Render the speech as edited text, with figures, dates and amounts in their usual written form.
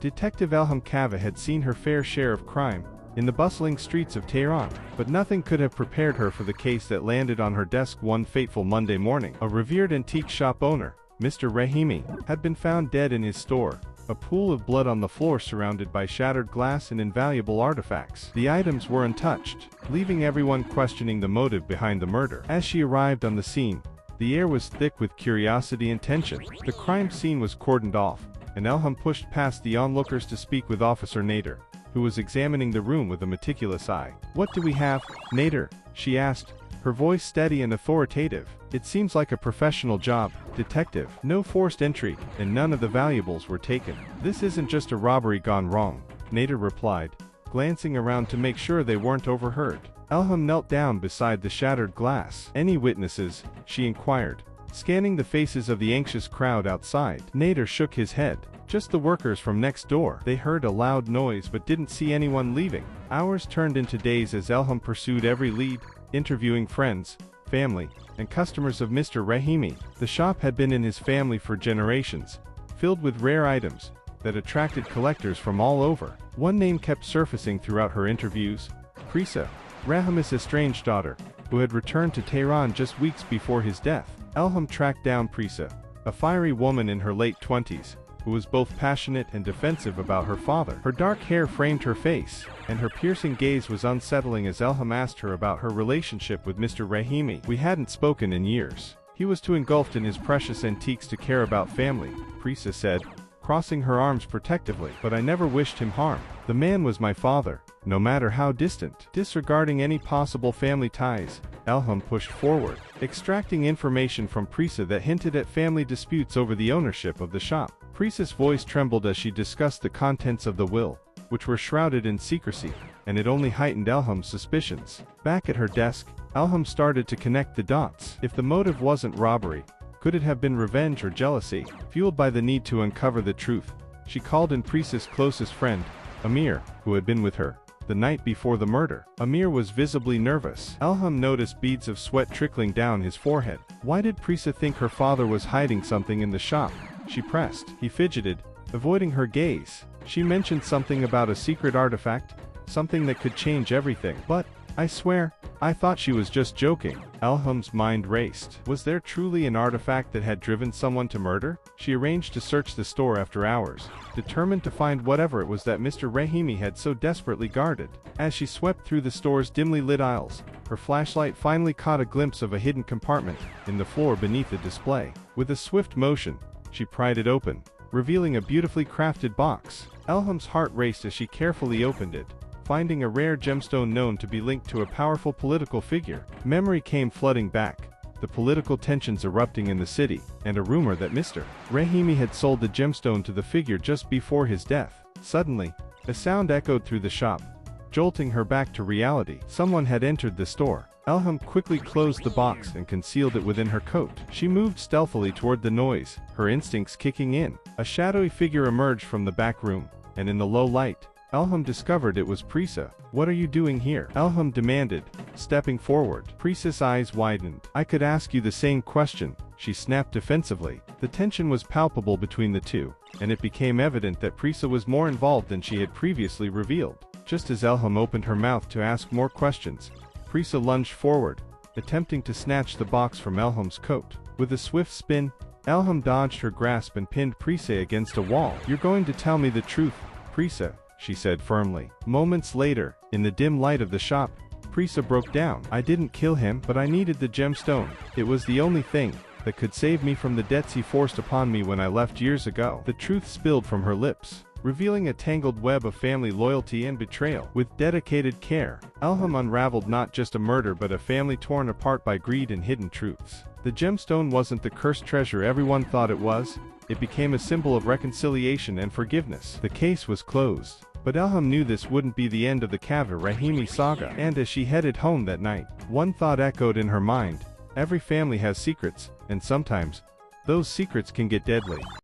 Detective Elham Kava had seen her fair share of crime in the bustling streets of Tehran, but nothing could have prepared her for the case that landed on her desk one fateful Monday morning. A revered antique shop owner, Mr. Rahimi, had been found dead in his store, a pool of blood on the floor surrounded by shattered glass and invaluable artifacts. The items were untouched, leaving everyone questioning the motive behind the murder. As she arrived on the scene, the air was thick with curiosity and tension. The crime scene was cordoned off, and Elham pushed past the onlookers to speak with Officer Nader, who was examining the room with a meticulous eye. "What do we have, Nader?" she asked, her voice steady and authoritative. "It seems like a professional job, detective. No forced entry, and none of the valuables were taken." "This isn't just a robbery gone wrong," Nader replied, glancing around to make sure they weren't overheard. Elham knelt down beside the shattered glass. "Any witnesses?" she inquired, scanning the faces of the anxious crowd outside. Nader shook his head. "Just the workers from next door. They heard a loud noise but didn't see anyone leaving." Hours turned into days as Elham pursued every lead, interviewing friends, family, and customers of Mr. Rahimi. The shop had been in his family for generations, filled with rare items that attracted collectors from all over. One name kept surfacing throughout her interviews: Prisa, Rahimi's estranged daughter, who had returned to Tehran just weeks before his death. Elham tracked down Prisa, a fiery woman in her late 20s, who was both passionate and defensive about her father. Her dark hair framed her face, and her piercing gaze was unsettling as Elham asked her about her relationship with Mr. Rahimi. "We hadn't spoken in years. He was too engulfed in his precious antiques to care about family," Prisa said, crossing her arms protectively. "But I never wished him harm. The man was my father, no matter how distant." Disregarding any possible family ties, Elham pushed forward, extracting information from Prisa that hinted at family disputes over the ownership of the shop. Prisa's voice trembled as she discussed the contents of the will, which were shrouded in secrecy, and it only heightened Elham's suspicions. Back at her desk, Elham started to connect the dots. If the motive wasn't robbery, could it have been revenge or jealousy? Fueled by the need to uncover the truth, she called in Prisa's closest friend, Amir, who had been with her the night before the murder. Amir was visibly nervous. Elham noticed beads of sweat trickling down his forehead. Why did Prisa think her father was hiding something in the shop? She pressed. He fidgeted, avoiding her gaze. She mentioned something about a secret artifact, something that could change everything. "But, I swear, I thought she was just joking." Elham's mind raced. Was there truly an artifact that had driven someone to murder? She arranged to search the store after hours, determined to find whatever it was that Mr. Rahimi had so desperately guarded. As she swept through the store's dimly lit aisles, her flashlight finally caught a glimpse of a hidden compartment in the floor beneath the display. With a swift motion, she pried it open, revealing a beautifully crafted box. Elham's heart raced as she carefully opened it, finding a rare gemstone known to be linked to a powerful political figure. Memory came flooding back, the political tensions erupting in the city, and a rumor that Mr. Rahimi had sold the gemstone to the figure just before his death. Suddenly, a sound echoed through the shop, jolting her back to reality. Someone had entered the store. Elham quickly closed the box and concealed it within her coat. She moved stealthily toward the noise, her instincts kicking in. A shadowy figure emerged from the back room, and in the low light, Elham discovered it was Prisa. "What are you doing here?" Elham demanded, stepping forward. Prisa's eyes widened. "I could ask you the same question," she snapped defensively. The tension was palpable between the two, and it became evident that Prisa was more involved than she had previously revealed. Just as Elham opened her mouth to ask more questions, Prisa lunged forward, attempting to snatch the box from Elham's coat. With a swift spin, Elham dodged her grasp and pinned Prisa against a wall. "You're going to tell me the truth, Prisa," she said firmly. Moments later, in the dim light of the shop, Prisa broke down. "I didn't kill him, but I needed the gemstone. It was the only thing that could save me from the debts he forced upon me when I left years ago." The truth spilled from her lips, revealing a tangled web of family loyalty and betrayal. With dedicated care, Elham unraveled not just a murder but a family torn apart by greed and hidden truths. The gemstone wasn't the cursed treasure everyone thought it was. It became a symbol of reconciliation and forgiveness. The case was closed. But Elham knew this wouldn't be the end of the Kava Rahimi saga. And as she headed home that night, one thought echoed in her mind: every family has secrets, and sometimes, those secrets can get deadly.